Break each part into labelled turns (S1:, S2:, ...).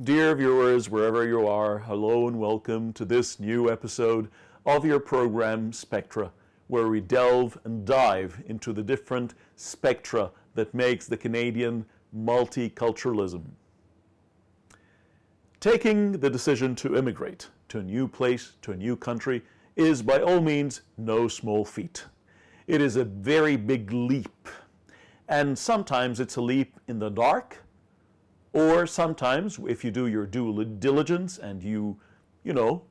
S1: Dear viewers, wherever you are, hello and welcome to this new episode of your program Spectra, where we delve and dive into the different spectra that makes the Canadian multiculturalism. Taking the decision to immigrate to a new place, to a new country, is by all means no small feat. It is a very big leap, and sometimes it's a leap in the dark, or sometimes, if you do your due diligence and you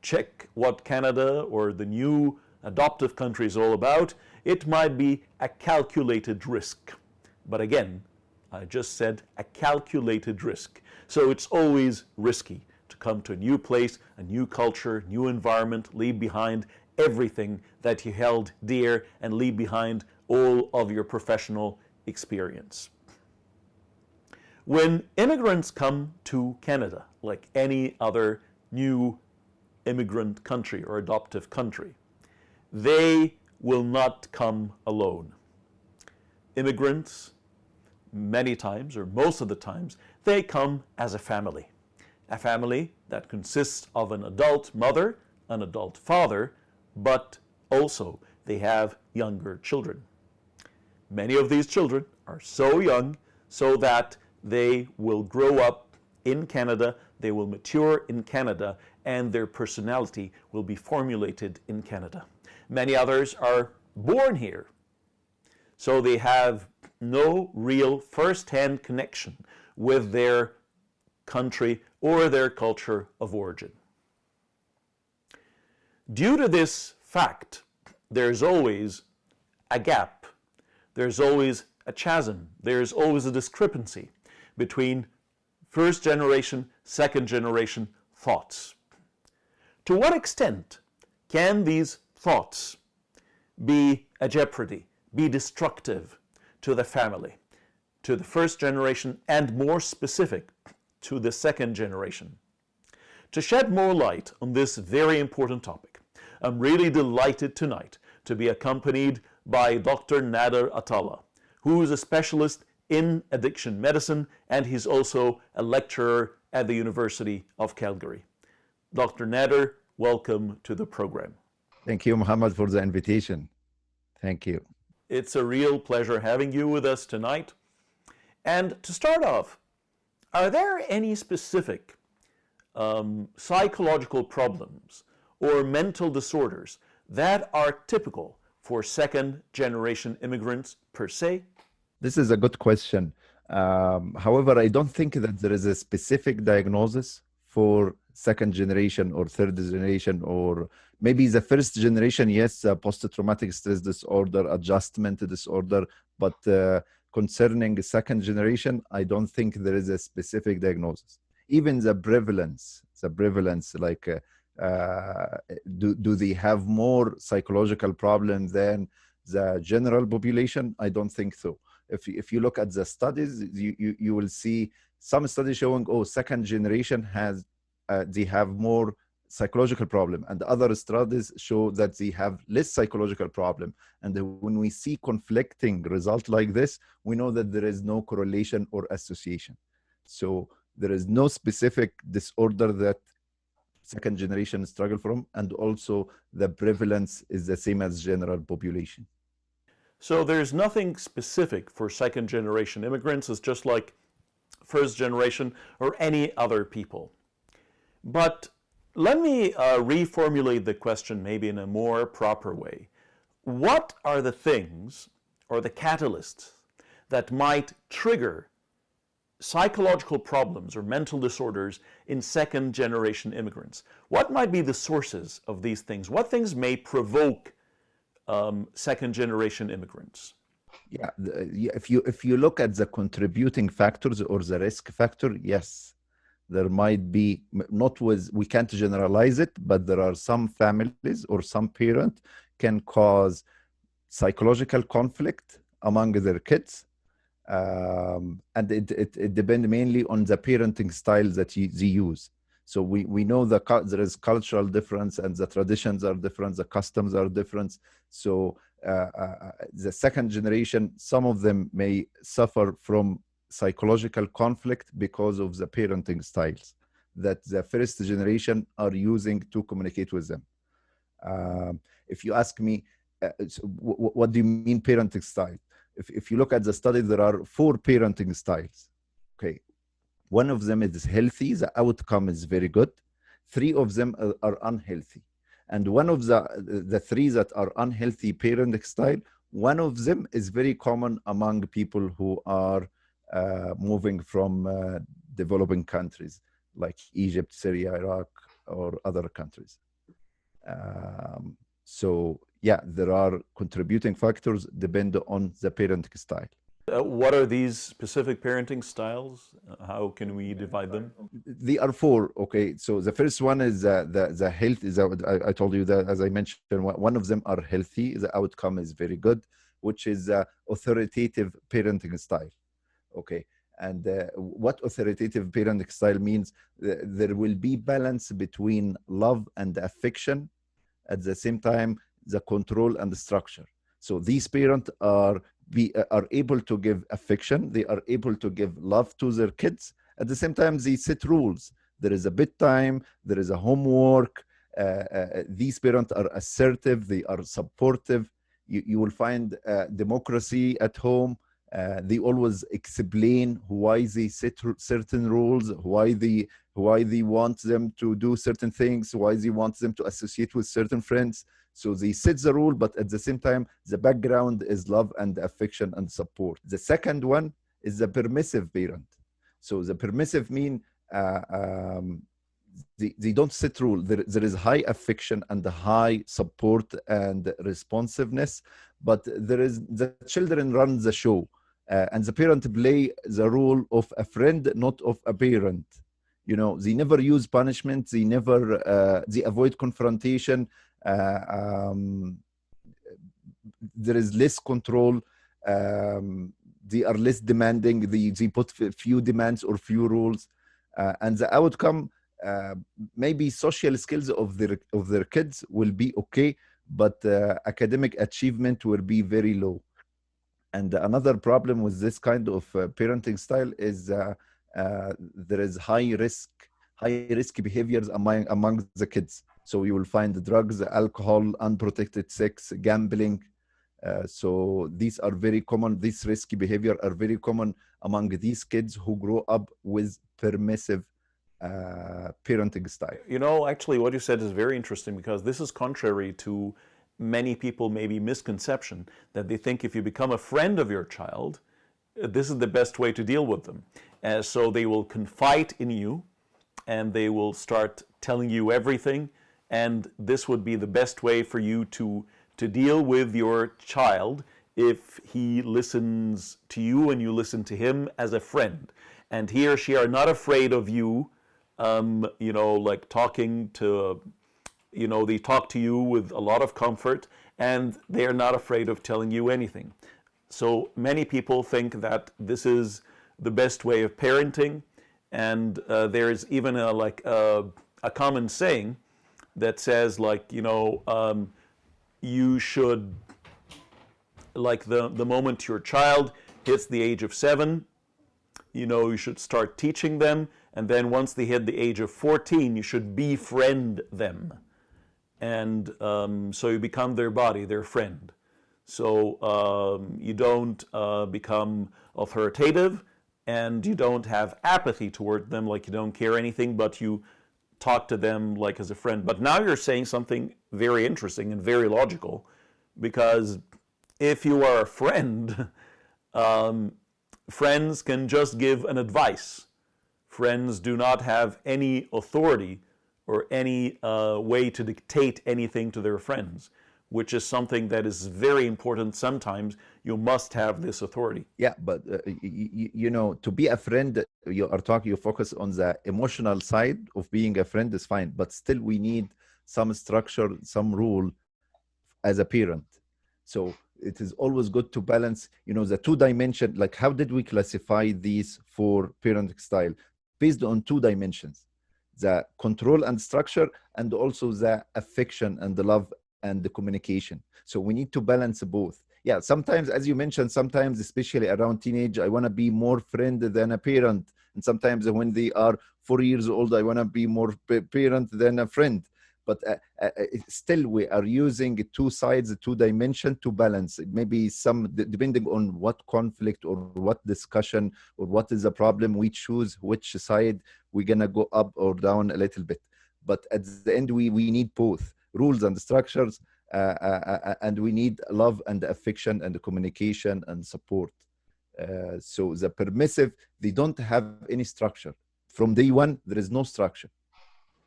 S1: check what Canada or the new adoptive country is all about, it might be a calculated risk. But again, I just said a calculated risk. So it's always risky to come to a new place, a new culture, new environment, leave behind everything that you held dear and leave behind all of your professional experience. When immigrants come to Canada, like any other new immigrant country or adoptive country, they will not come alone. Immigrants, many times, or most of the times, they come as a family that consists of an adult mother, an adult father, but also they have younger children. Many of these children are so young so that they will grow up in Canada, they will mature in Canada, and their personality will be formulated in Canada. Many others are born here, so they have no real first-hand connection with their country or their culture of origin. Due to this fact, there's always a gap, there's always a chasm, there's always a discrepancy between first generation, second generation thoughts. To what extent can these thoughts be a jeopardy, be destructive to the family, to the first generation, and more specific, to the second generation? To shed more light on this very important topic, I'm really delighted tonight to be accompanied by Dr. Nader Atalla, who is a specialist in addiction medicine, and he's also a lecturer at the University of Calgary. Dr. Nader, welcome to the program.
S2: Thank you, Muhammad, for the invitation. Thank you.
S1: It's a real pleasure having you with us tonight. And to start off, are there any specific psychological problems or mental disorders that are typical for second-generation immigrants per se?
S2: This is a good question. However, I don't think that there is a specific diagnosis for second generation or third generation, or maybe the first generation, yes, post-traumatic stress disorder, adjustment disorder, but concerning second generation, I don't think there is a specific diagnosis. Even the prevalence, like do they have more psychological problems than the general population? I don't think so. If you look at the studies, you will see some studies showing, second generation has they have more psychological problem, and other studies show that they have less psychological problem. And when we see conflicting result like this, we know that there is no correlation or association. So there is no specific disorder that second generation struggle from, and also the prevalence is the same as general population.
S1: So there's nothing specific for second generation immigrants. It's just like first generation or any other people. But let me reformulate the question maybe in a more proper way. What are the things or the catalysts that might trigger psychological problems or mental disorders in second generation immigrants? What might be the sources of these things? What things may provoke second generation immigrants?
S2: Yeah, if you look at the contributing factors or the risk factor, yes, there might be, we can't generalize it, but there are some families or some parent can cause psychological conflict among their kids. And it depends mainly on the parenting style that they use. So we know there is cultural difference, and the traditions are different, the customs are different. So the second generation, some of them may suffer from psychological conflict because of the parenting styles. that the first generation are using to communicate with them. If you ask me, what do you mean parenting style? If you look at the study, there are 4 parenting styles. Okay, one of them is healthy, the outcome is very good. 3 of them are unhealthy. And one of the 3 that are unhealthy parenting style, one of them is very common among people who are moving from developing countries like Egypt, Syria, Iraq, or other countries. So yeah, there are contributing factors depend on the parenting style.
S1: What are these specific parenting styles? How can we divide them?
S2: They are 4. Okay, so the first one is the health. Is I told you that, as I mentioned, one of them are healthy. The outcome is very good, which is authoritative parenting style. Okay, and what authoritative parenting style means, there will be balance between love and affection, at the same time the control and the structure. So these parents are able to give affection, they are able to give love to their kids. At the same time, they set rules. There is a bedtime, there is a homework. These parents are assertive, they are supportive. You will find democracy at home. They always explain why they set certain rules, why they want them to do certain things, why they want them to associate with certain friends. So they set the rule, but at the same time, the background is love and affection and support. The second one is the permissive parent. So the permissive mean they don't set rule. There is high affection and high support and responsiveness, but the children run the show. And the parent play the role of a friend, not of a parent. You know, they never use punishment. They never, they avoid confrontation. There is less control. They are less demanding. They put few demands or few rules. And the outcome, maybe social skills of their kids will be okay, but academic achievement will be very low. And another problem with this kind of parenting style is there is high risk behaviors among the kids. So you will find drugs, alcohol, unprotected sex, gambling. So these are very common. These risky behavior are very common among these kids who grow up with permissive parenting style.
S1: You know, actually, what you said is very interesting, because this is contrary to many people maybe misconception that they think if you become a friend of your child, this is the best way to deal with them. So they will confide in you and they will start telling you everything, and this would be the best way for you to deal with your child if he listens to you and you listen to him as a friend. And he or she are not afraid of you, you know, like talking to, you know, they talk to you with a lot of comfort, and they are not afraid of telling you anything. So many people think that this is the best way of parenting, and there's even a common saying that says, like, you know, you should, like the moment your child hits the age of 7, you know, you should start teaching them, and then once they hit the age of 14, you should befriend them. And so you become their body, their friend. So you don't become authoritative, and you don't have apathy toward them, like you don't care anything, but you talk to them like as a friend. But now you're saying something very interesting and very logical, because if you are a friend, friends can just give an advice. Friends do not have any authority or any way to dictate anything to their friends, which is something that is very important. Sometimes you must have this authority.
S2: Yeah, but you know, to be a friend, you focus on the emotional side of being a friend is fine, but still we need some structure, some rule as a parent. So it is always good to balance, you know, the 2 dimensions. Like, how did we classify these 4 parenting style? Based on 2 dimensions: the control and structure, and also the affection and the love and the communication. So we need to balance both. Yeah, sometimes, as you mentioned, sometimes, especially around teenage, I want to be more friend than a parent. And sometimes when they are 4 years old, I want to be more parent than a friend. But still, we are using two sides, two dimension to balance. Maybe some, depending on what conflict or what discussion or what is the problem, we choose which side we're gonna go up or down a little bit. But at the end, we need both rules and structures, and we need love and affection and communication and support. So the permissive, they don't have any structure. From day one, there is no structure.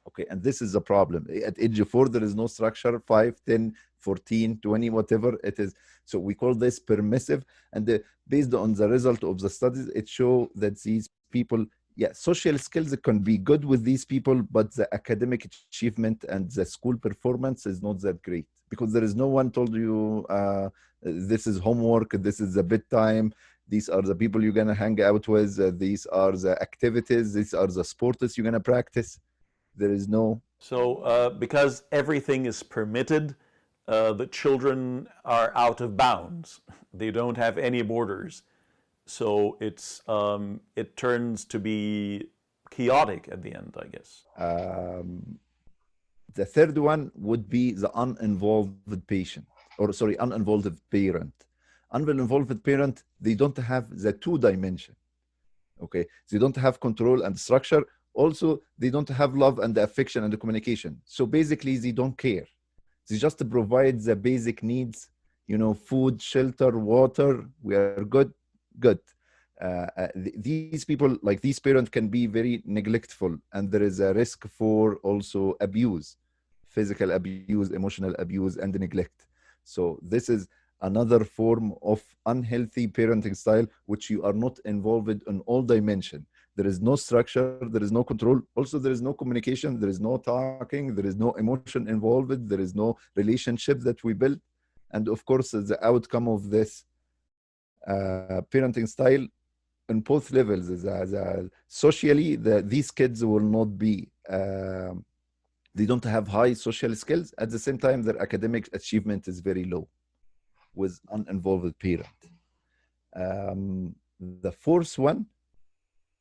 S2: Okay, and this is a problem. At age 4, there is no structure, 5, 10, 14, 20, whatever it is. So we call this permissive. And based on the result of the studies, it shows that these people, yeah, social skills can be good with these people, but the academic achievement and the school performance is not that great, because there is no one told you, this is homework, this is the bedtime, these are the people you're going to hang out with, these are the activities, these are the sports you're going to practice. There is no.
S1: So because everything is permitted, the children are out of bounds. They don't have any borders. So it turns to be chaotic at the end, I guess.
S2: The third one would be the uninvolved patient, or sorry, uninvolved parent. Uninvolved parent, they don't have the two dimension. Okay, they don't have control and structure. Also, they don't have love and affection and the communication. So basically, they don't care. They just provide the basic needs, food, shelter, water. We are good. These people, like these parents, can be very neglectful, and there is a risk for also abuse, physical abuse, emotional abuse, and neglect. So this is another form of unhealthy parenting style, which you are not involved in all dimensions. There is no structure, there is no control. Also, there is no communication, there is no talking, there is no emotion involved, there is no relationship that we build. And of course, the outcome of this parenting style in both levels is socially, these kids will not be, they don't have high social skills. At the same time, their academic achievement is very low with uninvolved parent. The fourth one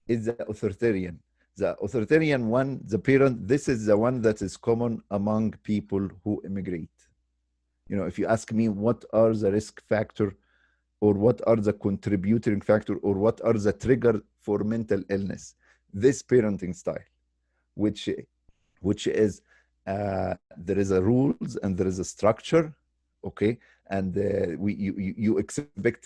S2: is the authoritarian. The authoritarian one, the parent, this is the one that is common among people who immigrate. If you ask me what are the risk factor, or what are the contributing factor, or what are the trigger for mental illness, this parenting style, which is there is a rules and there is a structure, okay, and you expect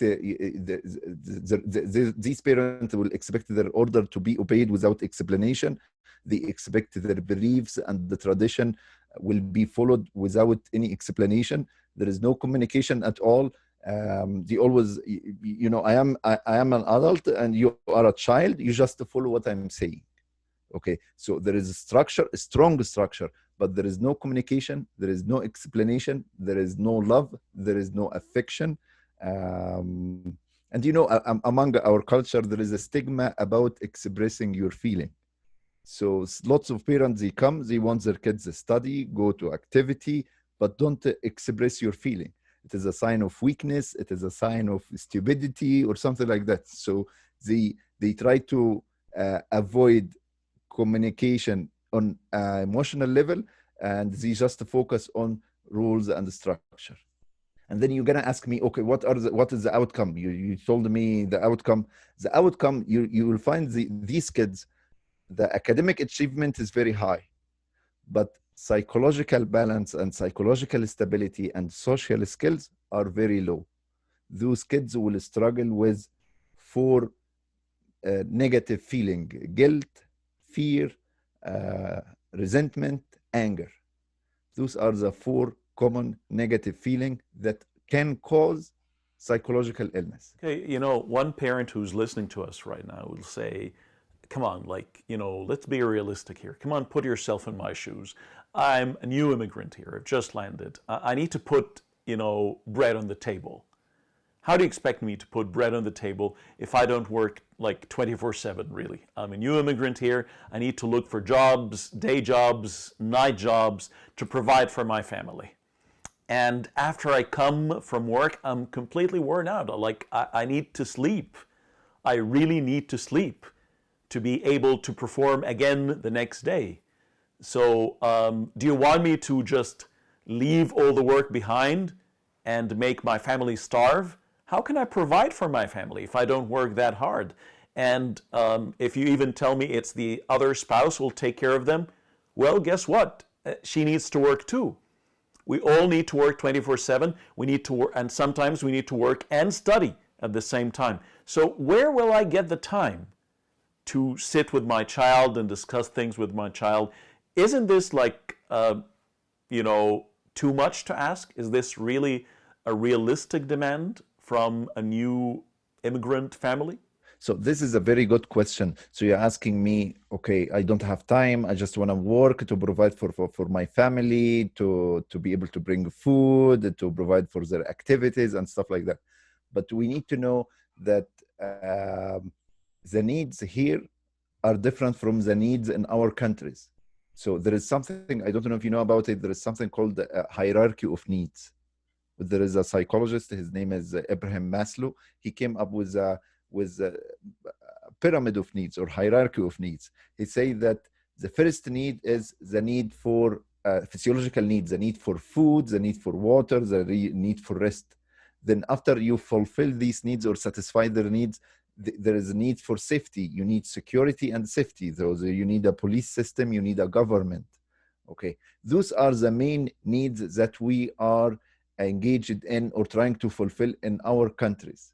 S2: these parents will expect their order to be obeyed without explanation. They expect their beliefs and the tradition will be followed without any explanation. There is no communication at all. They always, I am an adult and you are a child. You just follow what I'm saying. Okay, so there is a structure, a strong structure, but there is no communication, there is no explanation, there is no love, there is no affection. And among our culture, there is a stigma about expressing your feeling. So lots of parents, they want their kids to study, go to activity, but don't express your feeling. It is a sign of weakness, it is a sign of stupidity or something like that. So they try to avoid communication on emotional level, and they just focus on rules and structure. And then you're gonna ask me, okay, what is the outcome? You told me the outcome. The outcome, you will find these kids, the academic achievement is very high, but psychological balance and psychological stability and social skills are very low. Those kids will struggle with 4 negative feeling: guilt, fear, resentment, anger. Those are the 4 common negative feelings that can cause psychological illness.
S1: Okay, one parent who's listening to us right now will say, come on, let's be realistic here. Come on, put yourself in my shoes. I'm a new immigrant here. I've just landed. I need to put, bread on the table. How do you expect me to put bread on the table if I don't work 24/7, really? I'm a new immigrant here. I need to look for jobs, day jobs, night jobs to provide for my family. And after I come from work, I'm completely worn out. I need to sleep. I really need to sleep. to be able to perform again the next day. So do you want me to just leave all the work behind and make my family starve? How can I provide for my family if I don't work that hard? And if you even tell me it's the other spouse will take care of them, well, guess what? She needs to work too. We all need to work 24/7. We need to work, and sometimes we need to work and study at the same time. So where will I get the time to sit with my child and discuss things with my child? Isn't this like, too much to ask? Is this really a realistic demand from a new immigrant family?
S2: So this is a very good question. So you're asking me, okay, I don't have time. I just want to work to provide for my family, to be able to bring food, to provide for their activities and stuff like that. But we need to know that the needs here are different from the needs in our countries. So there is something, I don't know if you know about it, there is something called a hierarchy of needs. There is a psychologist, his name is Abraham Maslow. He came up with a pyramid of needs or hierarchy of needs. He said that the first need is the need for physiological needs, the need for food, the need for water, the need for rest. Then after you fulfill these needs or satisfy their needs, there is a need for safety. You need security and safety. You need a police system, you need a government. Okay, those are the main needs that we are engaged in or trying to fulfill in our countries.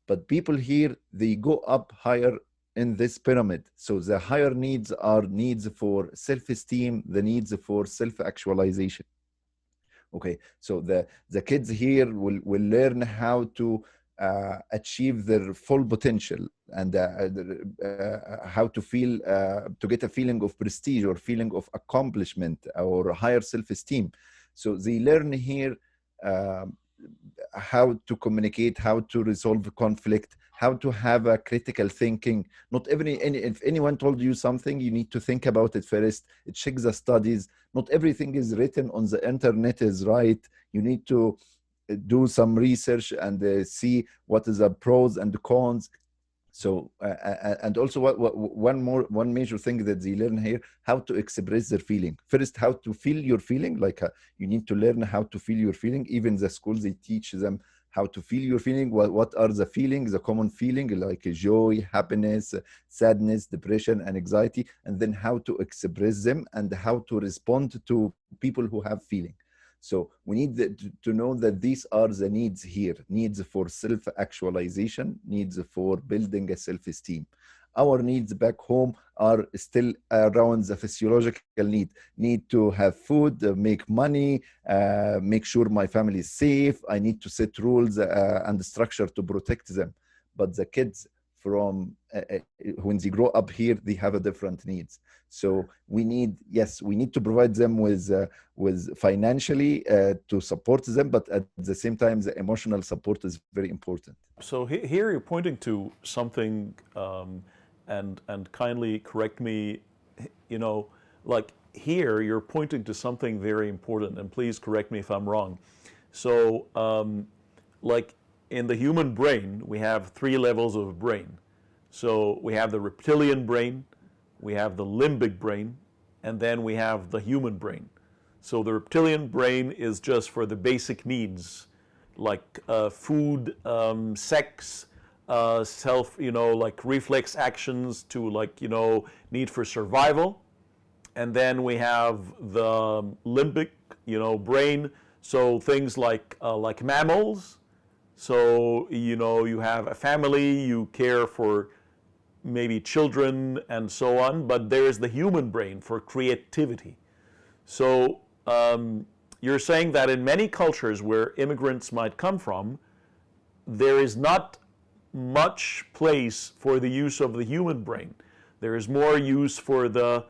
S2: But people here, they go up higher in this pyramid. So the higher needs are needs for self-esteem, the needs for self-actualization. Okay, so the kids here will learn how to achieve their full potential and how to feel, to get a feeling of prestige or feeling of accomplishment or higher self-esteem. So they learn here how to communicate, how to resolve conflict, how to have a critical thinking. Not if anyone told you something, you need to think about it first. Check the studies. Not everything is written on the internet is right. You need to do some research and see what is the pros and the cons. So and also one major thing that they learn here, how to express their feeling. First, how to feel your feeling. Like you need to learn how to feel your feeling. Even the schools, they teach them how to feel your feeling. What are the feelings, the common feeling like joy, happiness, sadness, depression, and anxiety, and then how to express them and how to respond to people who have feeling. So we need to know that these are the needs here, needs for self-actualization, needs for building a self-esteem. Our needs back home are still around the physiological need to have food, make money, make sure my family is safe. I need to set rules and structure to protect them. But the kids from when they grow up here, they have a different needs. So we need to provide them with financially to support them, but at the same time, the emotional support is very important.
S1: So here you're pointing to something, and kindly correct me, like here you're pointing to something very important, and please correct me if I'm wrong. So like in the human brain, we have 3 levels of brain. So we have the reptilian brain, we have the limbic brain, and then we have the human brain. So the reptilian brain is just for the basic needs, like food, sex, like reflex actions to need for survival. And then we have the limbic, brain. So things like mammals. So, you have a family, you care for maybe children and so on, but there's the human brain for creativity. So you're saying that in many cultures where immigrants might come from, there is not much place for the use of the human brain. There is more use for the,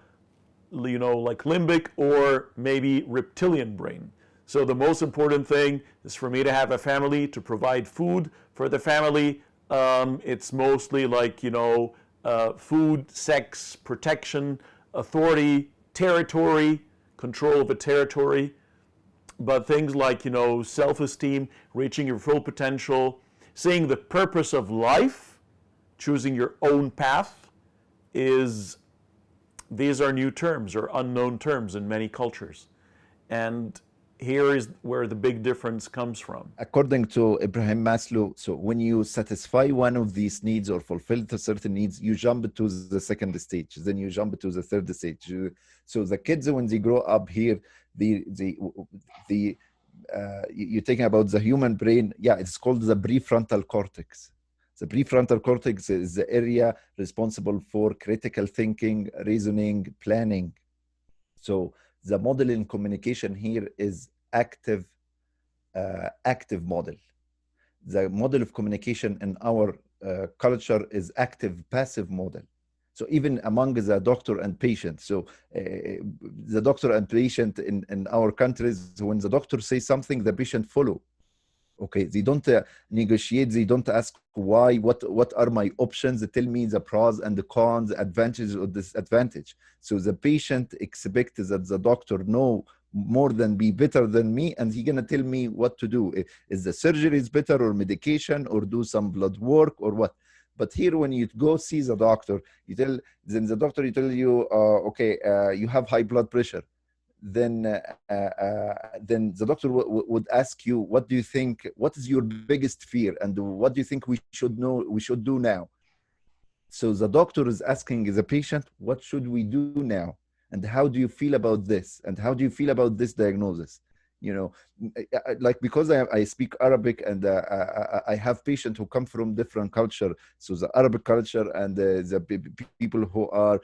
S1: like limbic or maybe reptilian brain. So the most important thing is for me to have a family, to provide food for the family. It's mostly like, food, sex, protection, authority, territory, control of a territory. But things like, self-esteem, reaching your full potential, seeing the purpose of life, choosing your own path, is these are new terms or unknown terms in many cultures. And here is where the big difference comes from.
S2: According to Abraham Maslow, so when you satisfy one of these needs or fulfill the certain needs, you jump to the second stage, then you jump to the third stage. So the kids, when they grow up here, you're talking about the human brain. Yeah, it's called the prefrontal cortex. The prefrontal cortex is the area responsible for critical thinking, reasoning, planning. So the model in communication here is active model. The model of communication in our culture is active passive model. So even among the doctor and patient, so the doctor and patient in our countries, when the doctor says something, the patient follow. Okay, they don't negotiate, they don't ask why, what are my options, they tell me the pros and the cons, advantages or disadvantage. So the patient expects that the doctor know more than be better than me, and he's gonna tell me what to do. Is the surgery is better or medication or do some blood work or what? But here, when you go see the doctor, then the doctor tell you, okay, you have high blood pressure. Then the doctor would ask you, what do you think? What is your biggest fear, and what do you think we should do now? So the doctor is asking the patient, what should we do now, and how do you feel about this, and how do you feel about this diagnosis? You know, like, because I speak Arabic, and I have patients who come from different culture. So the Arabic culture and the people who are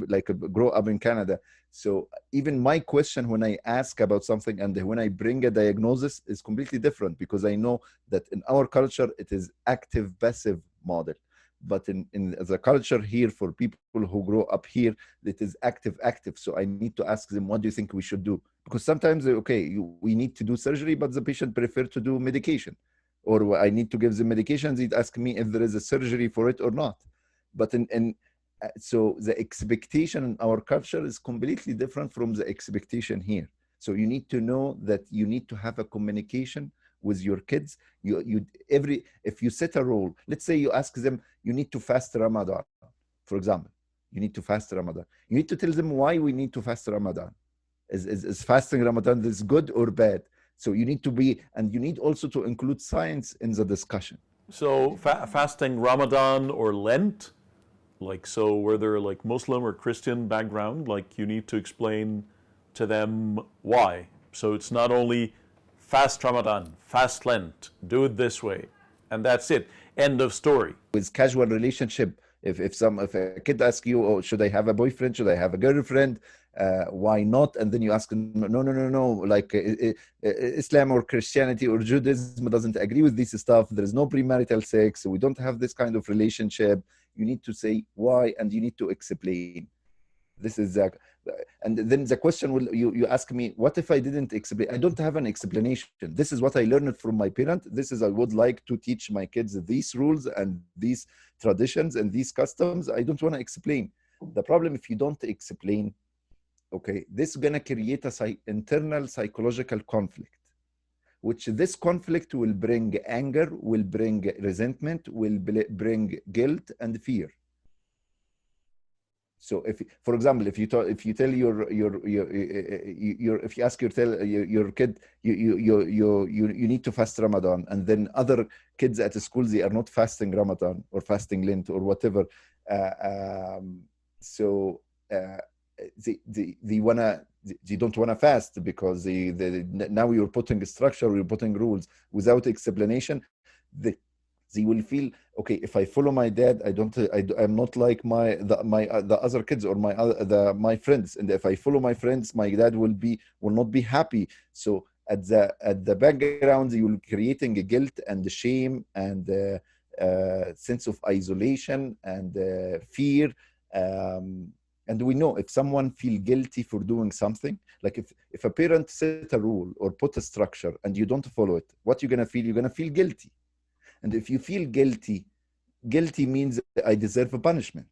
S2: like grow up in Canada. So even my question when I ask about something and when I bring a diagnosis is completely different, because I know that in our culture it is active passive model. But in the culture here, for people who grow up here, it is active. So I need to ask them, what do you think we should do? Because sometimes, okay, we need to do surgery, but the patient prefer to do medication. Or I need to give them medications, he'd ask me if there is a surgery for it or not. But so the expectation in our culture is completely different from the expectation here. So you need to know that you need to have a communication with your kids. If you set a rule, let's say you ask them, you need to fast Ramadan, for example. You need to fast Ramadan. You need to tell them why we need to fast Ramadan. Is fasting Ramadan this good or bad? So you need to be, and you need also to include science in the discussion.
S1: So fasting Ramadan or Lent, like, so where they're like Muslim or Christian background, like, you need to explain to them why. So it's not only fast Ramadan, fast Lent, do it this way, and that's it. End of story.
S2: With casual relationship, if a kid asks you, oh, should I have a boyfriend? Should I have a girlfriend? Why not? And then you ask them, no. Like Islam or Christianity or Judaism doesn't agree with this stuff. There is no premarital sex. So we don't have this kind of relationship. You need to say why, and you need to explain. This is and then the question will, you ask me, what if I didn't explain? I don't have an explanation. This is what I learned from my parent. This is, I would like to teach my kids these rules and these traditions and these customs. I don't want to explain. The problem, if you don't explain, okay, this is going to create a internal psychological conflict, which this conflict will bring anger, will bring resentment, will bring guilt and fear. So if, for example, if you tell if you ask your kid, you need to fast Ramadan, and then other kids at the school, they are not fasting Ramadan or fasting Lent or whatever, they don't wanna fast, because now you're putting a structure, you're putting rules without explanation. They will feel, okay, if I follow my dad, I'm not like the other kids or my friends, and if I follow my friends, my dad will not be happy. So at the background, you will creating a guilt and shame and sense of isolation and fear. And we know if someone feel guilty for doing something, like if a parent set a rule or put a structure and you don't follow it, what you're gonna feel? You're gonna feel guilty. And if you feel guilty means I deserve a punishment.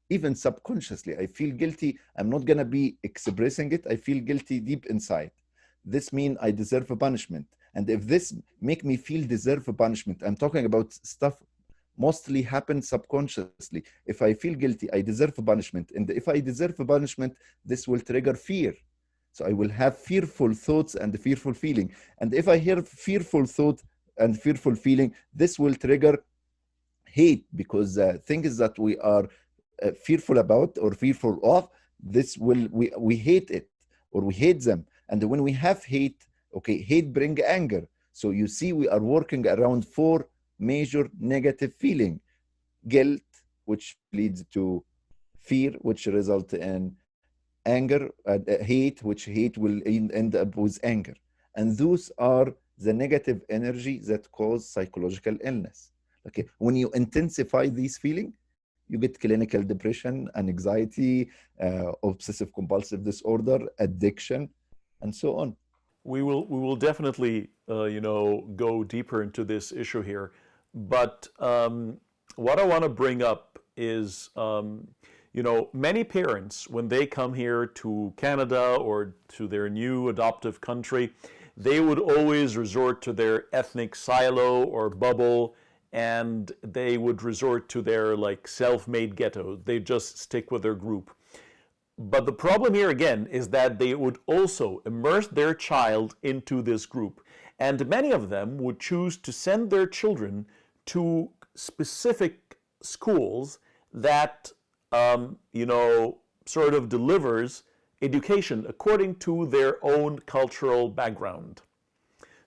S2: Even subconsciously, I feel guilty. I'm not going to be expressing it. I feel guilty deep inside. This means I deserve a punishment. And if this make me feel deserve a punishment, I'm talking about stuff mostly happens subconsciously. If I feel guilty, I deserve punishment. And if I deserve punishment, this will trigger fear. So I will have fearful thoughts and fearful feeling. And if I hear fearful thought and fearful feeling, this will trigger hate, because things that we are fearful about or fearful of, this will, we hate it or we hate them. And when we have hate, okay, hate bring anger. So you see, we are working around four major negative feeling: guilt, which leads to fear, which result in anger, hate, which hate will end up with anger. And those are the negative energy that cause psychological illness. Okay, when you intensify these feeling, you get clinical depression, anxiety, obsessive compulsive disorder, addiction, and so on.
S1: We will definitely go deeper into this issue here, but what I want to bring up is many parents, when they come here to Canada or to their new adoptive country, they would always resort to their ethnic silo or bubble, and they would resort to their like self-made ghetto. They just stick with their group. But the problem here again is that they would also immerse their child into this group. And many of them would choose to send their children to specific schools that, sort of delivers education according to their own cultural background.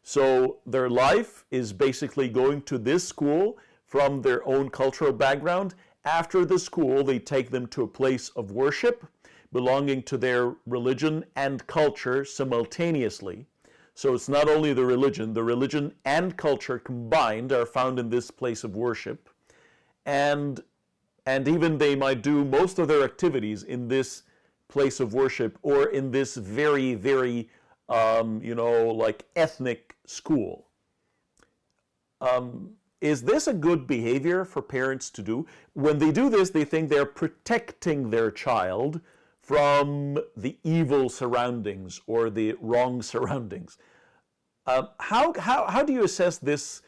S1: So their life is basically going to this school from their own cultural background. After the school, they take them to a place of worship belonging to their religion and culture simultaneously. So it's not only the religion and culture combined are found in this place of worship. And even they might do most of their activities in this place of worship or in this very, very, like ethnic school. Is this a good behavior for parents to do? When they do this, they think they're protecting their child from the evil surroundings or the wrong surroundings. How do you assess this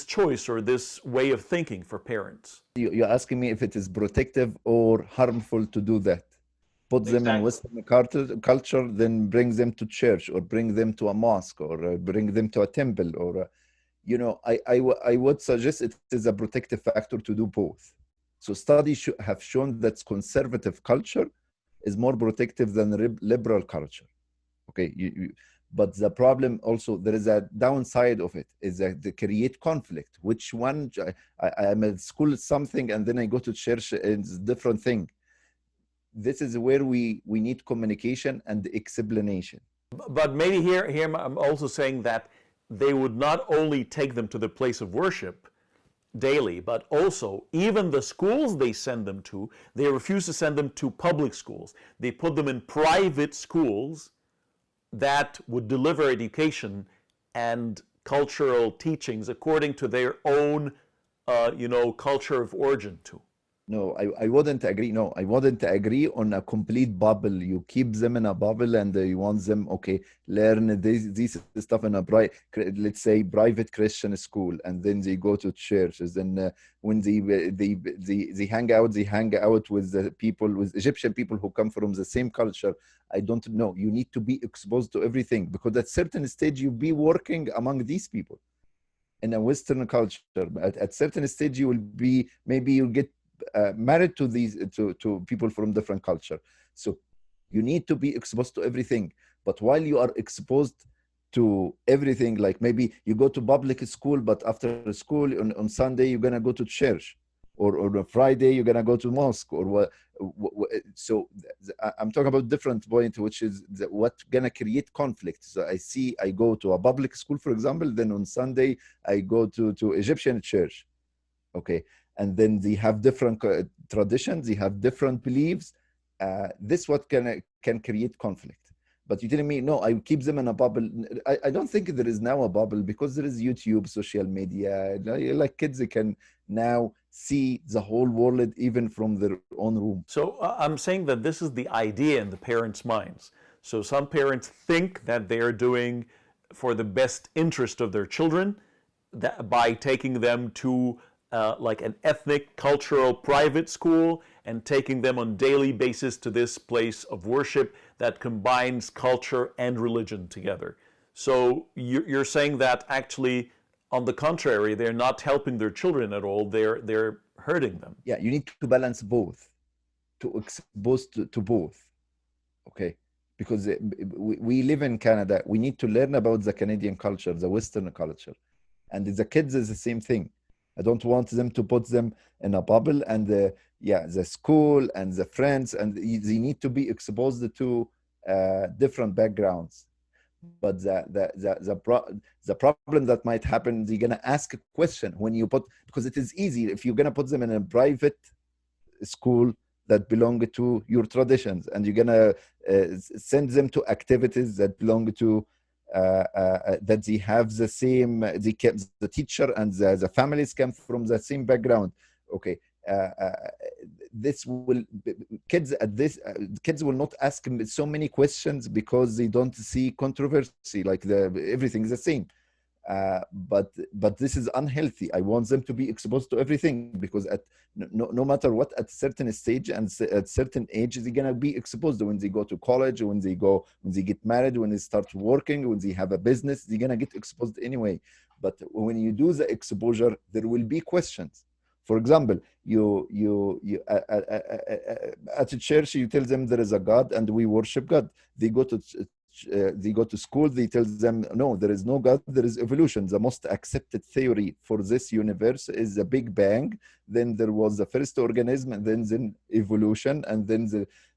S1: choice or this way of thinking for parents?
S2: You're asking me if it is protective or harmful to do that. Put them in
S1: Exactly.
S2: Western culture, then bring them to church or bring them to a mosque or bring them to a temple or, I would suggest it is a protective factor to do both. So studies have shown that conservative culture is more protective than liberal culture. Okay, but the problem also, there is a downside of it, is that they create conflict. Which one? I am at school something and then I go to church, it's a different thing. This is where we need communication and explanation.
S1: But maybe here I'm also saying that they would not only take them to the place of worship daily, but also even the schools they send them to, they refuse to send them to public schools. They put them in private schools that would deliver education and cultural teachings according to their own, culture of origin too.
S2: No, I wouldn't agree. No, I wouldn't agree on a complete bubble. You keep them in a bubble and you want them, okay, learn this stuff in a let's say private Christian school, and then they go to churches. Then when they hang out with the people, with Egyptian people who come from the same culture. I don't know. You need to be exposed to everything, because at certain stage you'll be working among these people in a Western culture. At certain stage you will be, maybe you'll get married to these to people from different culture. So you need to be exposed to everything. But while you are exposed to everything, like maybe you go to public school, but after school on Sunday you're gonna go to church, or on Friday you're gonna go to mosque, or what. So I'm talking about different point, which is what gonna create conflict. So I go to a public school, for example, then on Sunday I go to Egyptian church. Okay, and then they have different traditions, they have different beliefs. This what can create conflict. But you're telling me, no, I keep them in a bubble. I don't think there is now a bubble, because there is YouTube, social media. Like kids, they can now see the whole world even from their own room.
S1: So I'm saying that this is the idea in the parents' minds. So some parents think that they are doing for the best interest of their children, that by taking them to like an ethnic, cultural, private school, and taking them on daily basis to this place of worship that combines culture and religion together. So you're saying that actually, on the contrary, they're not helping their children at all. They're hurting them.
S2: Yeah, you need to balance both, to expose to both. Okay, because we live in Canada. We need to learn about the Canadian culture, the Western culture, and the kids is the same thing. I don't want them to put them in a bubble, and the school and the friends, and they need to be exposed to different backgrounds. But the problem that might happen, they're gonna ask a question when you put, because it is easy if you're gonna put them in a private school that belong to your traditions, and you're gonna send them to activities that belong to that they have the same, the teacher and the families come from the same background. Okay, this will, kids at this kids will not ask so many questions because they don't see controversy, like everything is the same. But this is unhealthy. I want them to be exposed to everything, because at no matter what, at certain stage and at certain age, they're gonna be exposed. When they go to college, when they get married, when they start working, when they have a business, they're gonna get exposed anyway. But when you do the exposure, there will be questions. For example, you at a church, you tell them there is a God and we worship God. They go to school, they tell them, no, there is no God, there is evolution. The most accepted theory for this universe is the Big Bang. Then there was the first organism, and then evolution, and then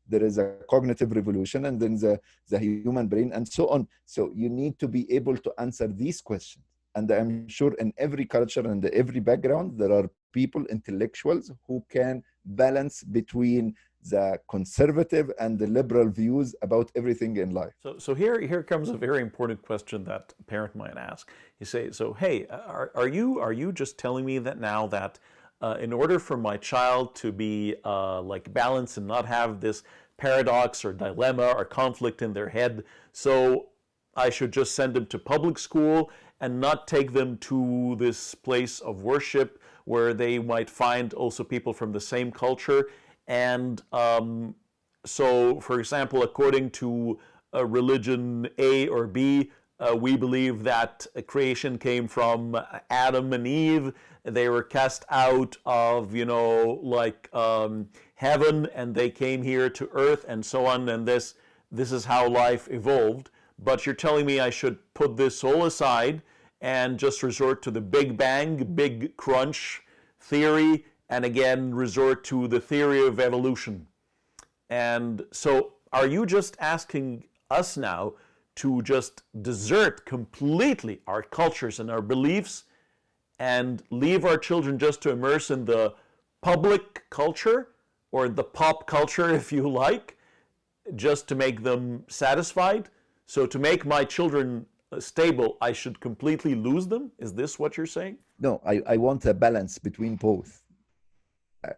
S2: there is a cognitive revolution, and then the human brain, and so on. So you need to be able to answer these questions. And I'm sure in every culture and every background, there are people, intellectuals, who can balance between the conservative and the liberal views about everything in life.
S1: So here comes a very important question that a parent might ask. You say, so hey, are you just telling me that now that in order for my child to be like balanced and not have this paradox or dilemma or conflict in their head, so I should just send them to public school and not take them to this place of worship where they might find also people from the same culture? And so, for example, according to religion A or B, we believe that creation came from Adam and Eve. They were cast out of, heaven, and they came here to earth, and so on. And this is how life evolved. But you're telling me I should put this all aside and just resort to the Big Bang, Big Crunch theory, and again resort to the theory of evolution. And so are you just asking us now to just desert completely our cultures and our beliefs and leave our children just to immerse in the public culture, or the pop culture, if you like, just to make them satisfied? So to make my children stable, I should completely lose them? Is this what you're saying?
S2: No, I want a balance between both. I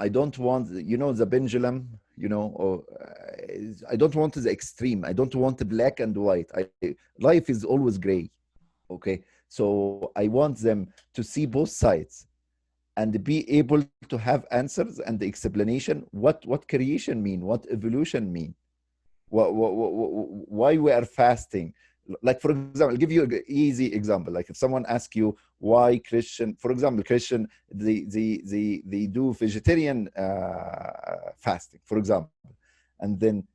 S2: don't want, the pendulum, or I don't want the extreme. I don't want the black and white. Life is always gray. Okay, so I want them to see both sides and be able to have answers and the explanation. What creation mean? What evolution mean? Why we are fasting? Like, for example, I'll give you an easy example. Like if someone asks you why Christian, for example, Christian, they do vegetarian fasting, for example. And then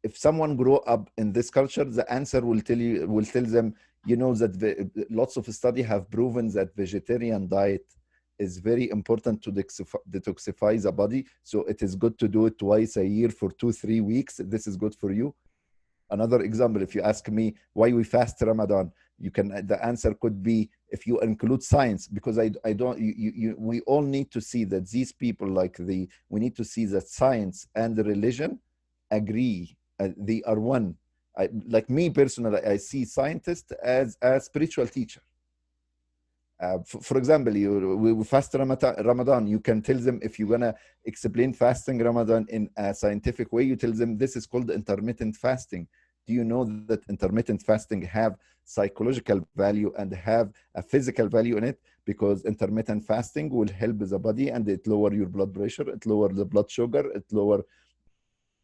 S2: if someone grew up in this culture, the answer will tell them, that lots of studies have proven that vegetarian diet is very important to detoxify the body. So it is good to do it twice a year for 2-3 weeks. This is good for you. Another example, if you ask me why we fast Ramadan, the answer could be, if you include science, because we all need to see that these people, we need to see that science and the religion agree. They are one. Like me personally, I see scientists as a spiritual teacher. For example, we fast Ramadan. You can tell them, if you're gonna explain fasting Ramadan in a scientific way, you tell them this is called intermittent fasting. Do you know that intermittent fasting have psychological value and have a physical value in it? Because intermittent fasting will help the body and it lower your blood pressure, it lower the blood sugar,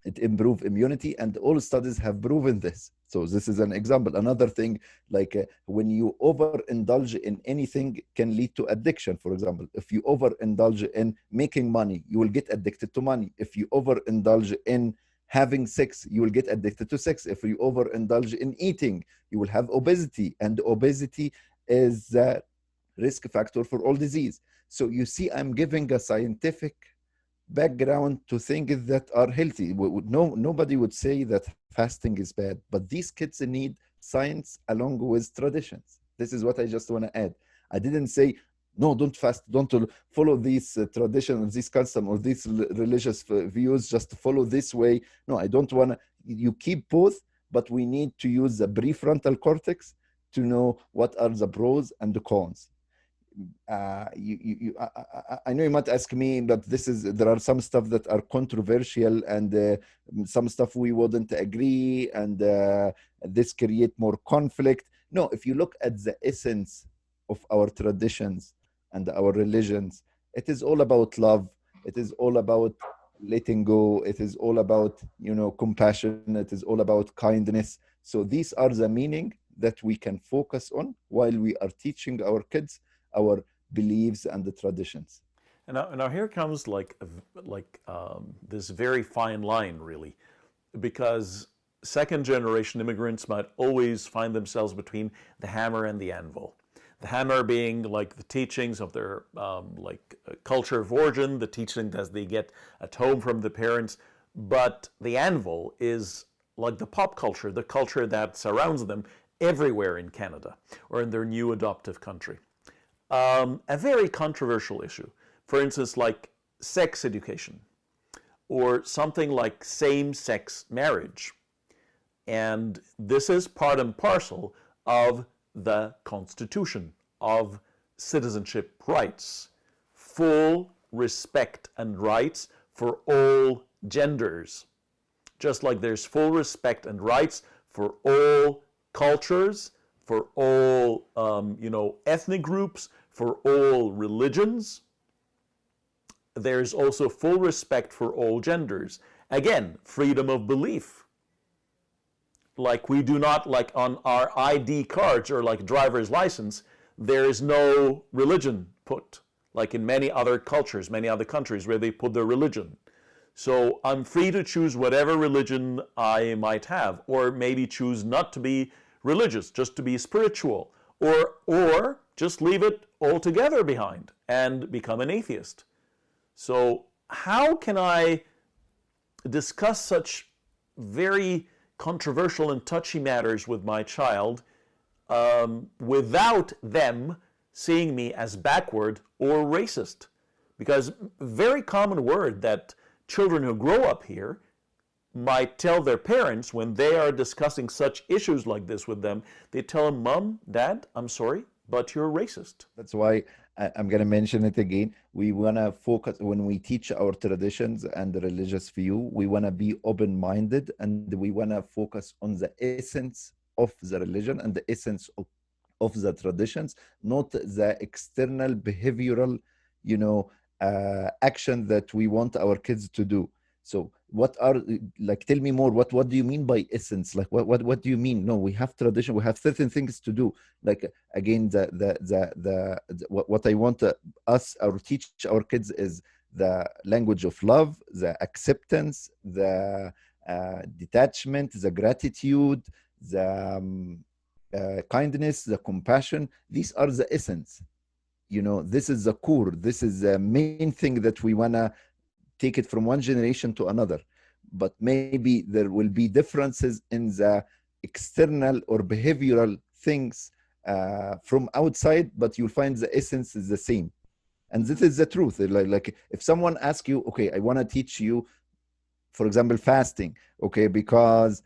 S2: it improve immunity, and all studies have proven this. So this is an example. Another thing, like when you overindulge in anything can lead to addiction. For example, if you overindulge in making money, you will get addicted to money. If you overindulge in having sex, you will get addicted to sex. If you overindulge in eating, you will have obesity, and obesity is a risk factor for all disease. So you see, I'm giving a scientific background to things that are healthy. No, nobody would say that fasting is bad, but these kids need science along with traditions. This is what I just want to add. I didn't say, no, don't fast, don't follow these traditions, these customs, or these religious views, just follow this way. No, I don't want to. You keep both, but we need to use the prefrontal cortex to know what are the pros and the cons. I know you might ask me, but there are some stuff that are controversial, and some stuff we wouldn't agree, and this create more conflict. No, if you look at the essence of our traditions and our religions, it is all about love. It is all about letting go. It is all about, compassion. It is all about kindness. So these are the meaning that we can focus on while we are teaching our kids our beliefs and the traditions.
S1: And now here comes this very fine line, really, because second generation immigrants might always find themselves between the hammer and the anvil. The hammer being like the teachings of their culture of origin, the teaching that they get at home from the parents, but the anvil is like the pop culture, the culture that surrounds them everywhere in Canada or in their new adoptive country. A very controversial issue, for instance, like sex education or something like same-sex marriage. And this is part and parcel of the Constitution of citizenship rights. Full respect and rights for all genders. Just like there's full respect and rights for all cultures, for all ethnic groups, for all religions. There's also full respect for all genders. Again, freedom of belief. Like we do not, like on our ID cards or like driver's license, there is no religion put, like in many other cultures, many other countries where they put their religion. So I'm free to choose whatever religion I might have, or maybe choose not to be religious, just to be spiritual, or just leave it altogether behind and become an atheist. So how can I discuss such very controversial and touchy matters with my child without them seeing me as backward or racist? Because a very common word that children who grow up here might tell their parents when they are discussing such issues like this with them, they tell them, Mom, Dad, I'm sorry, but you're racist.
S2: That's why I'm going to mention it again. We want to focus, when we teach our traditions and the religious view, we want to be open-minded, and we want to focus on the essence of the religion and the essence of the traditions, not the external behavioral, action that we want our kids to do. So tell me more, what do you mean by essence? Like what do you mean? No, we have tradition, we have certain things to do. Like again, what I want us or teach our kids is the language of love, the acceptance, the detachment, the gratitude, the kindness, the compassion. These are the essence. This is the core. This is the main thing that we want to take it from one generation to another. But maybe there will be differences in the external or behavioral things from outside, but you'll find the essence is the same. And this is the truth. Like if someone asks you, okay, I want to teach you, for example, fasting, okay, because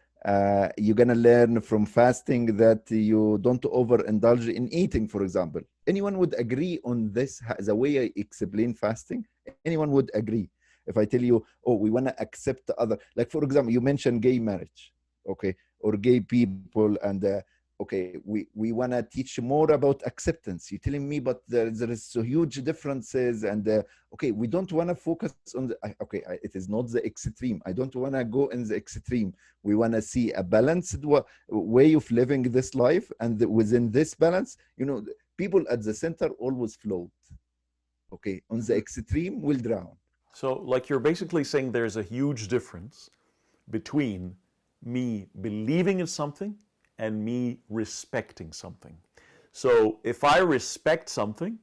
S2: you're going to learn from fasting that you don't overindulge in eating, for example. Anyone would agree on this, the way I explain fasting? Anyone would agree. If I tell you, oh, we want to accept the other, like for example, you mentioned gay marriage, okay? or gay people, and okay, we want to teach more about acceptance. You're telling me, but there is so huge differences, and okay, we don't want to focus on the okay, it is not the extreme. I don't want to go in the extreme. We want to see a balanced way of living this life, and within this balance, you know, people at the center always float. Okay, on the extreme will drown.
S1: So, like, you're basically saying there's a huge difference between me believing in something and me respecting something. So, if I respect something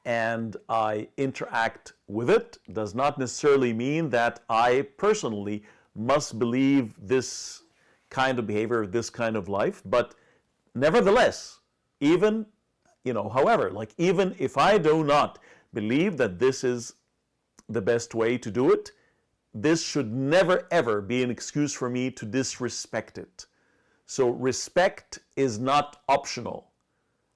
S1: and I interact with it, does not necessarily mean that I personally must believe this kind of behavior, this kind of life. But nevertheless, even, however, like, even if I do not believe that this is the best way to do it, this should never ever be an excuse for me to disrespect it. So respect is not optional.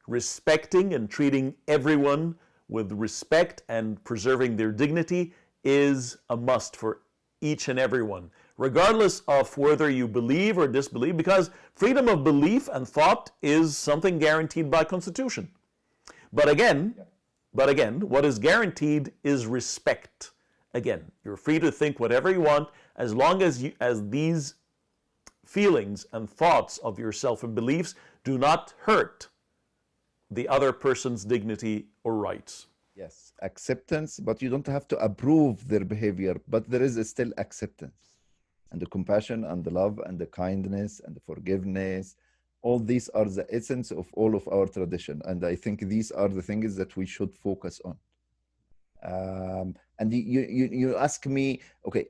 S1: Respecting and treating everyone with respect and preserving their dignity is a must for each and everyone, regardless of whether you believe or disbelieve, because freedom of belief and thought is something guaranteed by Constitution. But again, what is guaranteed is respect. Again, you're free to think whatever you want as long as these feelings and thoughts of yourself and beliefs do not hurt the other person's dignity or rights.
S2: Yes, acceptance, but you don't have to approve their behavior, but there is still acceptance. And the compassion and the love and the kindness and the forgiveness, all these are the essence of all of our tradition. And I think these are the things that we should focus on. And you ask me, okay,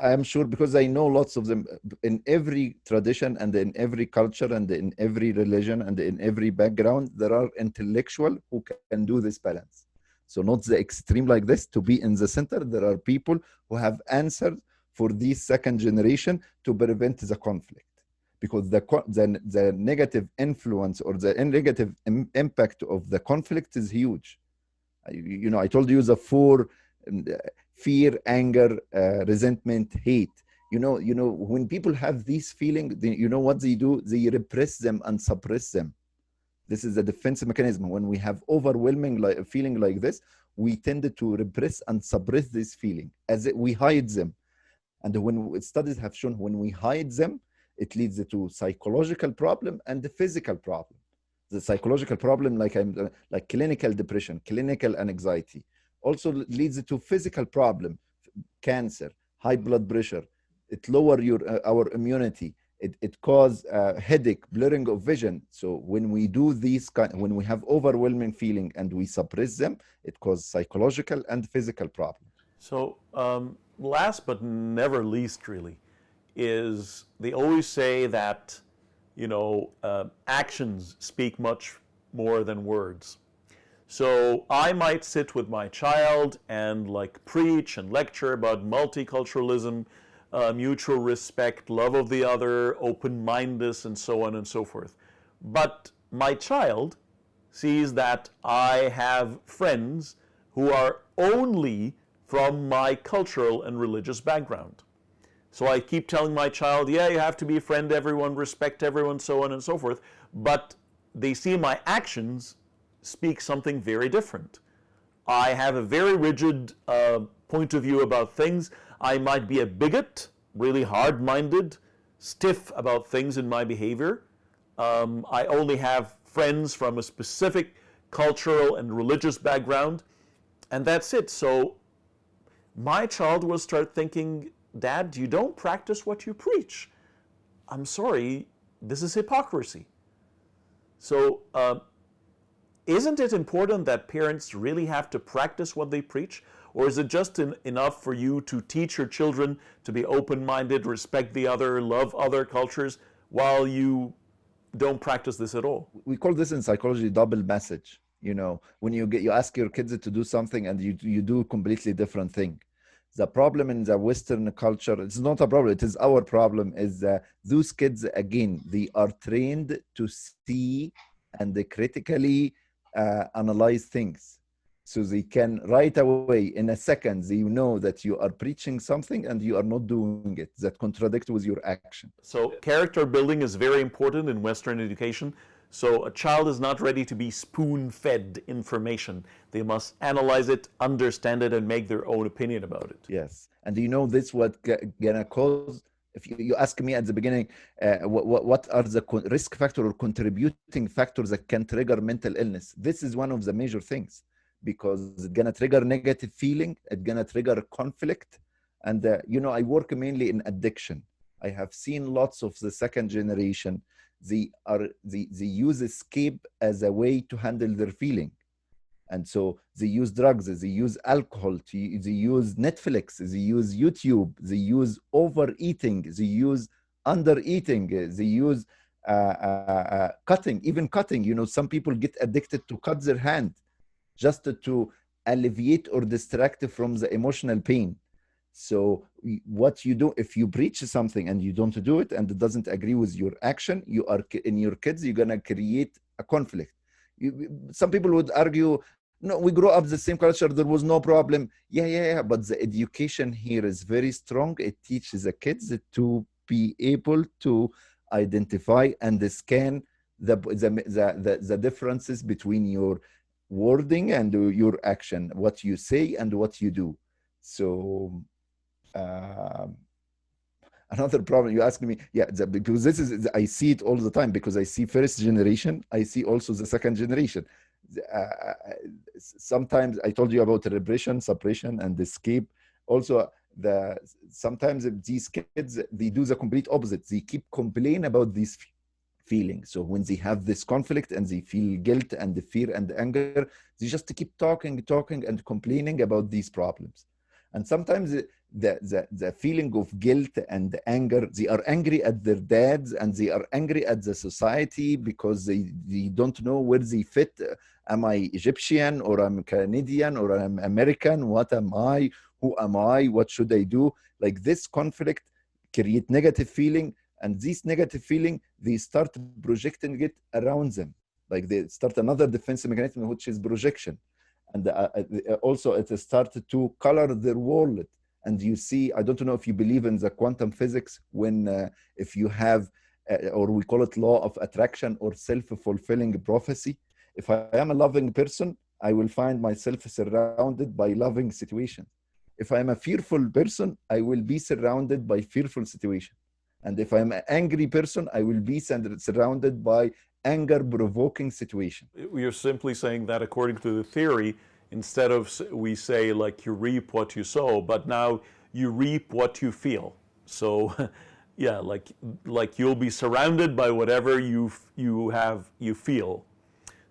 S2: I'm sure, because I know lots of them in every tradition and in every culture and in every religion and in every background, there are intellectuals who can do this balance. So not the extreme like this, to be in the center. There are people who have answered for this second generation to prevent the conflict, because the negative influence or the negative impact of the conflict is huge. I told you the four: fear, anger, resentment, hate. When people have these feelings, you know what they do? They repress them and suppress them. This is a defense mechanism. When we have overwhelming feeling like this, we tend to repress and suppress this feeling, we hide them. And when studies have shown, when we hide them, it leads to psychological problem and the physical problem. The psychological problem, like clinical depression, clinical anxiety, also leads to physical problem, cancer, high blood pressure. It lower our immunity. It cause headache, blurring of vision. So when we do these when we have overwhelming feeling and we suppress them, it causes psychological and physical problem.
S1: So last but never least, really, is they always say that actions speak much more than words. So I might sit with my child and preach and lecture about multiculturalism, mutual respect, love of the other, open-mindedness, and so on and so forth. But my child sees that I have friends who are only from my cultural and religious background. So I keep telling my child, yeah, you have to befriend everyone, respect everyone, so on and so forth. But they see my actions speak something very different. I have a very rigid point of view about things. I might be a bigot, really hard-minded, stiff about things in my behavior. I only have friends from a specific cultural and religious background, and that's it. So my child will start thinking, Dad, you don't practice what you preach. I'm sorry, this is hypocrisy. So isn't it important that parents really have to practice what they preach? Or is it just enough for you to teach your children to be open-minded, respect the other, love other cultures, while you don't practice this at all?
S2: We call this in psychology double message. When you ask your kids to do something and you do a completely different thing. The problem in the Western culture, it's not a problem, it is our problem, is that those kids, again, they are trained to see and critically analyze things. So they can right away, in a second, they know that you are preaching something and you are not doing it, that contradict with your action.
S1: So character building is very important in Western education. So a child is not ready to be spoon-fed information. They must analyze it, understand it, and make their own opinion about it.
S2: Yes. And you know this what gonna cause, if you ask me at the beginning, what are the risk factor or contributing factors that can trigger mental illness? This is one of the major things, because it's gonna trigger negative feeling, it's gonna trigger conflict. And you know, I work mainly in addiction. I have seen lots of the second generation, they use escape as a way to handle their feeling. And so they use drugs, they use alcohol, they use Netflix, they use YouTube, they use overeating, they use undereating, they use cutting, even cutting. You know, some people get addicted to cut their hand just to alleviate or distract from the emotional pain. So what you do, if you preach something and you don't do it and it doesn't agree with your action, you are in your kids, you're gonna create a conflict. Some people would argue, no, we grew up the same culture, there was no problem. Yeah, but the education here is very strong. It teaches the kids to be able to identify and scan the differences between your wording and your action, what you say and what you do. So another problem you ask me, yeah, because this is, I see it all the time, because I see first generation, I see also the second generation. Sometimes I told you about repression, suppression, and escape. Also, sometimes these kids, they do the complete opposite. They keep complaining about these feelings. So when they have this conflict and they feel guilt and the fear and anger, they just keep talking and complaining about these problems. And sometimes the feeling of guilt and anger, they are angry at their dads and they are angry at the society because they don't know where they fit. Am I Egyptian, or I'm Canadian, or I'm American? What am I? Who am I? What should I do? Like, this conflict create negative feeling, and this negative feeling, they start projecting it around them. Like, they start another defense mechanism, which is projection. And also it started to color their world. And you see, I don't know if you believe in the quantum physics, when if you have, or we call it law of attraction or self-fulfilling prophecy. If I am a loving person, I will find myself surrounded by loving situations. If I'm a fearful person, I will be surrounded by fearful situations. And if I'm an angry person, I will be surrounded by anger-provoking situation.
S1: You're simply saying that according to the theory, instead of we say like you reap what you sow, but now you reap what you feel. So yeah, like you'll be surrounded by whatever you feel.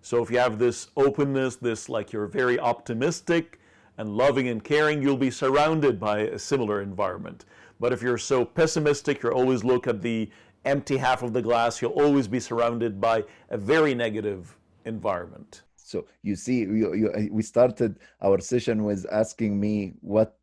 S1: So if you have this openness, this, like, you're very optimistic and loving and caring, you'll be surrounded by a similar environment. But if you're so pessimistic, you're always look at the empty half of the glass, you'll always be surrounded by a very negative environment.
S2: So you see, we started our session with asking me what,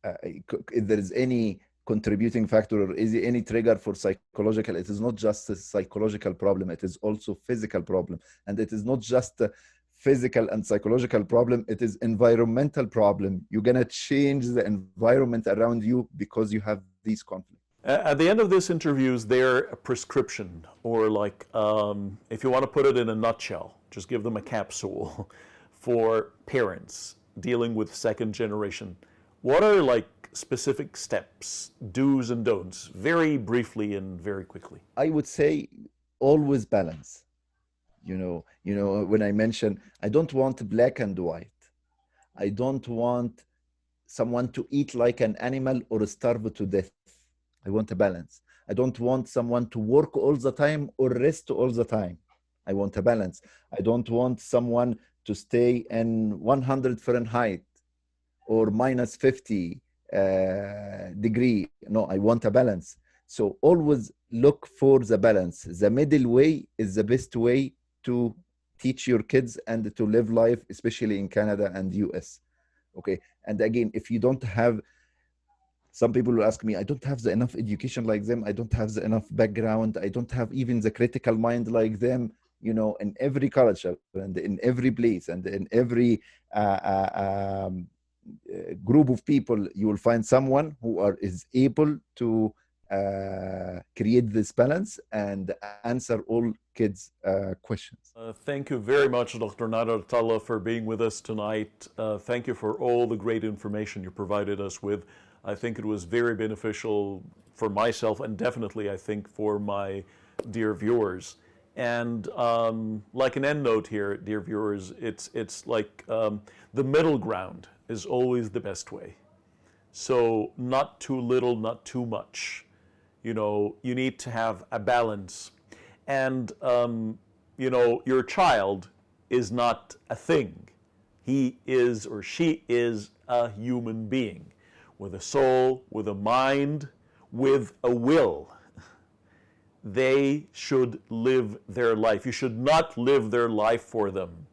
S2: if there is any contributing factor or is there any trigger for psychological. It is not just a psychological problem, it is also physical problem. And it is not just a physical and psychological problem, it is environmental problem. You're gonna change the environment around you because you have these conflicts.
S1: At the end of this interview, is there a prescription, or like, if you want to put it in a nutshell, just give them a capsule for parents dealing with second generation? What are, like, specific steps, do's and don'ts, very briefly and very quickly?
S2: I would say always balance. You know, when I mention, I don't want black and white. I don't want someone to eat like an animal or starve to death. I want a balance. I don't want someone to work all the time or rest all the time. I want a balance. I don't want someone to stay in 100 Fahrenheit or minus 50 degree. No, I want a balance. So always look for the balance. The middle way is the best way to teach your kids and to live life, especially in Canada and US. Okay. And again, if you don't have, some people will ask me, I don't have the enough education like them. I don't have the enough background. I don't have even the critical mind like them. you know, in every culture and in every place and in every group of people, you will find someone who is able to create this balance and answer all kids' questions.
S1: Thank you very much, Dr. Nader Tallah, for being with us tonight. Thank you for all the great information you provided us with. I think it was very beneficial for myself and definitely, I think, for my dear viewers. And like an end note here, dear viewers, it's like the middle ground is always the best way. So not too little, not too much. You know, you need to have a balance. And, you know, your child is not a thing. He is or she is a human being with a soul, with a mind, with a will. They should live their life. You should not live their life for them.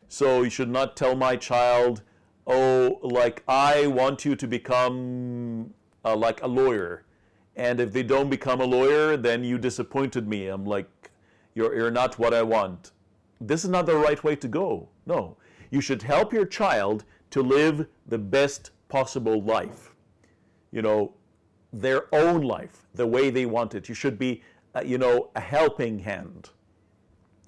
S1: So you should not tell my child, oh, like, I want you to become like a lawyer. And if they don't become a lawyer, then you disappointed me. I'm like, you're not what I want. This is not the right way to go. No. You should help your child to live the best possible life. You know, their own life, the way they want it. You should be, you know, a helping hand.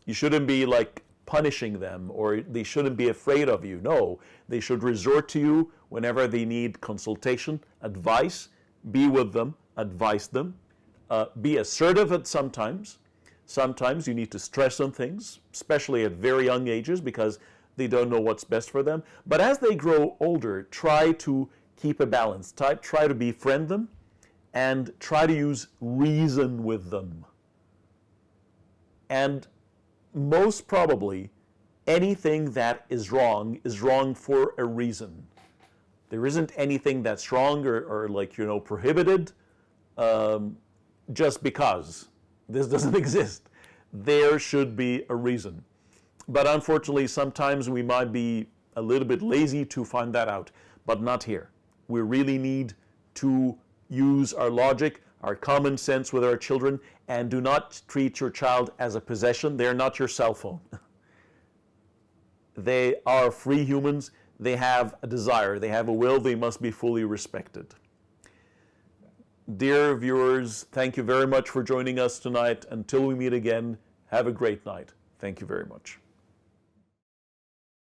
S1: You shouldn't be like punishing them, or they shouldn't be afraid of you. No, they should resort to you whenever they need consultation, advice. Be with them, advise them. Be assertive at sometimes. Sometimes you need to stress on things, especially at very young ages, because they don't know what's best for them. But as they grow older, try to keep a balance. Try to befriend them and try to use reason with them. And most probably, anything that is wrong for a reason. There isn't anything that's wrong or like, you know, prohibited just because. This doesn't exist. There should be a reason. But unfortunately, sometimes we might be a little bit lazy to find that out, but not here. We really need to use our logic, our common sense with our children, and do not treat your child as a possession. They're not your cell phone. They are free humans. They have a desire. They have a will. They must be fully respected. Dear viewers, thank you very much for joining us tonight. Until we meet again, have a great night. Thank you very much.